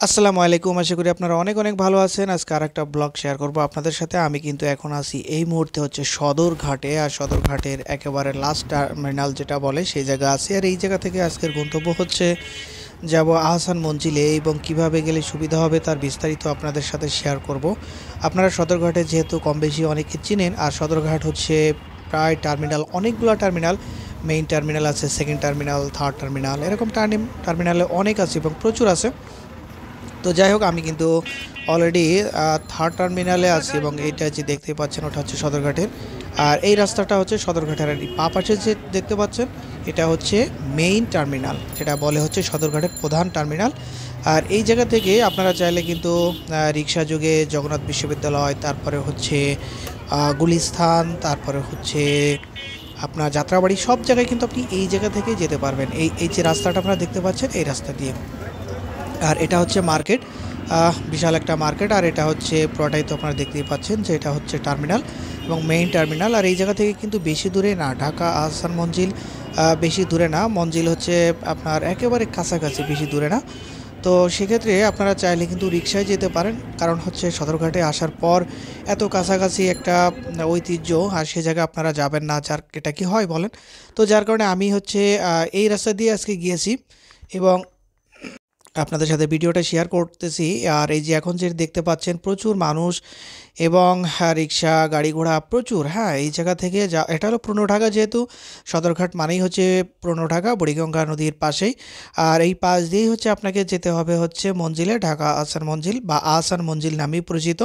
আসসালামু আলাইকুম। আশা করি আপনারা অনেক অনেক ভালো আছেন। আজকে আরেকটা ব্লগ শেয়ার করব আপনাদের সাথে। আমি কিন্তু এখন আছি এই মুহূর্তে হচ্ছে সদরঘাটে, আর সদরঘাটের একেবারে লাস্ট টার্মিনাল যেটা বলে সেই জায়গা আছি। আর এই জায়গা থেকে আজকের গন্তব্য হচ্ছে যাব আহসান মঞ্জিলে, এবং কিভাবে গেলে সুবিধা হবে তার বিস্তারিত আপনাদের সাথে শেয়ার করব। আপনারা সদরঘাটে যেহেতু কম বেশি অনেকে চিনেন, আর সদরঘাট হচ্ছে প্রায় টার্মিনাল, অনেকগুলো টার্মিনাল, মেইন টার্মিনাল আছে, সেকেন্ড টার্মিনাল, থার্ড টার্মিনাল, এরকম টার্মিনালে অনেক আছে এবং প্রচুর আছে। তো যাই হোক, আমি কিন্তু অলরেডি থার্ড টার্মিনালে আছি, এবং এইটা যে দেখতে পাচ্ছেন ওটা হচ্ছে সদরঘাটের। আর এই রাস্তাটা হচ্ছে সদরঘাটের, আর পা পাশে যে দেখতে পাচ্ছেন এটা হচ্ছে মেইন টার্মিনাল, যেটা বলে হচ্ছে সদরঘাটের প্রধান টার্মিনাল। আর এই জায়গা থেকে আপনারা চাইলে কিন্তু রিক্সা যোগে জগন্নাথ বিশ্ববিদ্যালয়, তারপরে হচ্ছে গুলিস্থান, তারপরে হচ্ছে আপনার যাত্রাবাড়ি, সব জায়গায় কিন্তু আপনি এই জায়গা থেকে যেতে পারবেন। এই যে রাস্তাটা আপনারা দেখতে পাচ্ছেন এই রাস্তা দিয়ে। আর এটা হচ্ছে মার্কেট, বিশাল একটা মার্কেট। আর এটা হচ্ছে পুরোটাই তো আপনারা দেখতেই পাচ্ছেন যে এটা হচ্ছে টার্মিনাল এবং মেইন টার্মিনাল। আর এই জায়গা থেকে কিন্তু বেশি দূরে না, ঢাকা আহসান মঞ্জিল বেশি দূরে না, মঞ্জিল হচ্ছে আপনার একেবারে কাছাকাছি, বেশি দূরে না। তো সেক্ষেত্রে আপনারা চাইলে কিন্তু রিক্সায় যেতে পারেন, কারণ হচ্ছে সদরঘাটে আসার পর এত কাছাকাছি একটা ঐতিহ্য, আর সে জায়গায় আপনারা যাবেন না, যার এটা কি হয় বলেন। তো যার কারণে আমি হচ্ছে এই রাস্তা দিয়ে আজকে গিয়েছি এবং আপনাদের সাথে ভিডিওটা শেয়ার করতেছি। আর এই যে এখন যে দেখতে পাচ্ছেন প্রচুর মানুষ এবং রিক্সা, গাড়ি ঘোড়া প্রচুর। হ্যাঁ, এই জায়গা থেকে যা, এটা হলো পুরনো ঢাকা, যেহেতু সদরঘাট মানেই হচ্ছে পুরনো ঢাকা, বুড়িগঙ্গা নদীর পাশেই। আর এই পাশ দিয়েই হচ্ছে আপনাকে যেতে হবে হচ্ছে মঞ্জিলে, ঢাকা আহসান মঞ্জিল বা আহসান মঞ্জিল নামেই পরিচিত।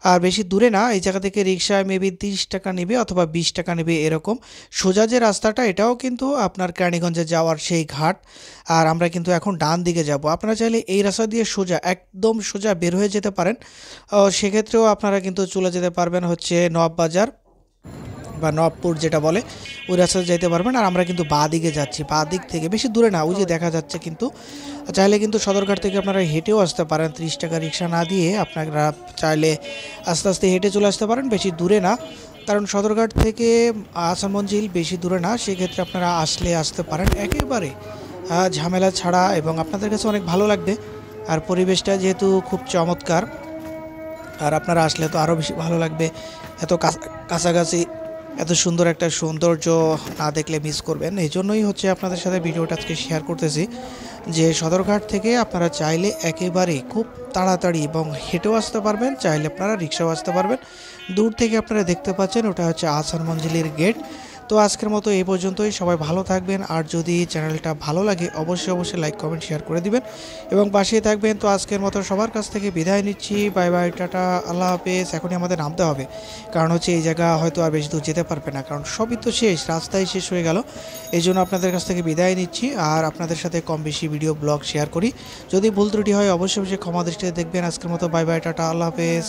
আর বেশি দূরে না, এই জায়গা থেকে রিক্সায় মেবি 30 টাকা নেবে অথবা 20 টাকা নেবে এরকম। সোজা যে রাস্তাটা এটাও কিন্তু আপনার কেরানীগঞ্জে যাওয়ার সেই ঘাট। আর আমরা কিন্তু এখন ডান দিকে যাব। আপনারা চাইলে এই রাস্তা দিয়ে সোজা, একদম সোজা বের হয়ে যেতে পারেন। সেক্ষেত্রেও আপনারা কিন্তু চলে যেতে পারবেন হচ্ছে নবাববাজার বা নবপুর যেটা বলে, ওই রাস্তায় যেতে পারবেন। আর আমরা কিন্তু বাঁ দিকে যাচ্ছি, বাঁ দিক থেকে বেশি দূরে না, ওই যে দেখা যাচ্ছে। কিন্তু চাইলে কিন্তু সদরঘাট থেকে আপনারা হেঁটেও আসতে পারেন, 30 টাকা রিক্সা না দিয়ে আপনারা চাইলে আস্তে আস্তে হেঁটে চলে আসতে পারেন, বেশি দূরে না। কারণ সদরঘাট থেকে আহসান মঞ্জিল বেশি দূরে না, সেক্ষেত্রে আপনারা আসতে পারেন একেবারে ঝামেলা ছাড়া, এবং আপনাদের কাছে অনেক ভালো লাগবে। আর পরিবেশটা যেহেতু খুব চমৎকার, আর আপনারা আসলে তো আরও বেশি ভালো লাগবে। এত কাছাকাছি, এত সুন্দর একটা সৌন্দর্য না দেখলে মিস করবেন। এই জন্যই হচ্ছে আপনাদের সাথে ভিডিওটা আজকে শেয়ার করতেছি, যে সদরঘাট থেকে আপনারা চাইলে একেবারে খুব তাড়াতাড়ি এবং হেঁটেও আসতে পারবেন, চাইলে আপনারা রিক্সাও আসতে পারবেন। দূর থেকে আপনারা দেখতে পাচ্ছেন ওটা হচ্ছে আহসান মঞ্জিলের গেট। তো আজকের মতো এই পর্যন্তই, সবাই ভালো থাকবেন। আর যদি চ্যানেলটা ভালো লাগে অবশ্যই অবশ্যই লাইক, কমেন্ট, শেয়ার করে দিবেন এবং পাশেই থাকবেন। তো আজকের মতো সবার কাছ থেকে বিদায় নিচ্ছি, বাই বাই, টাটা, আল্লাহ হাফেজ। এখনই আমাদের নামতে হবে, কারণ হচ্ছে এই জায়গা হয়তো আর বেশি দূর যেতে পারবে না, কারণ সবই তো শেষ, রাস্তায় শেষ হয়ে গেল। এই জন্য আপনাদের কাছ থেকে বিদায় নিচ্ছি। আর আপনাদের সাথে কম বেশি ভিডিও ব্লগ শেয়ার করি, যদি ভুল ত্রুটি হয় অবশ্যই অবশ্যই ক্ষমা দৃষ্টিতে দেখবেন। আজকের মতো বাই বাই, টাটা, আল্লাহ হাফেজ।